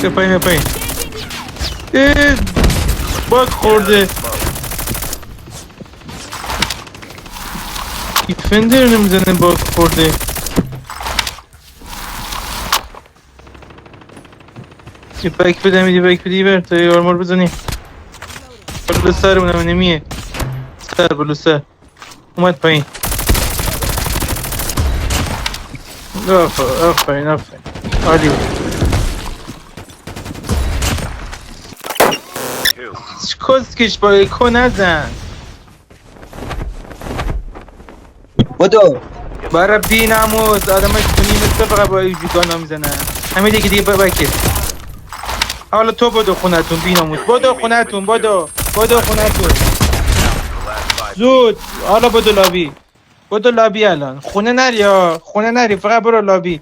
به پایین به پایین. باگ خورده. دیفندر نمیزنه باگ خورده. یه بک بدم یه بک بدی بر تا یه آرمار بزنی. بلو سر اونم نمیه. سر بلو سر اومد پایین. آفرین عالی بود. کسکش با اکو نزن. بدو برای بی نموز آدم های کنی مثل فقط با ایجو گانا میزنن. همه دیگه بکر. حالا تو بدو خونتون بی نموز. بدو خونتون بدو خونتون زود. حالا بدو لابی الان. خونه نری فقط برو لابی.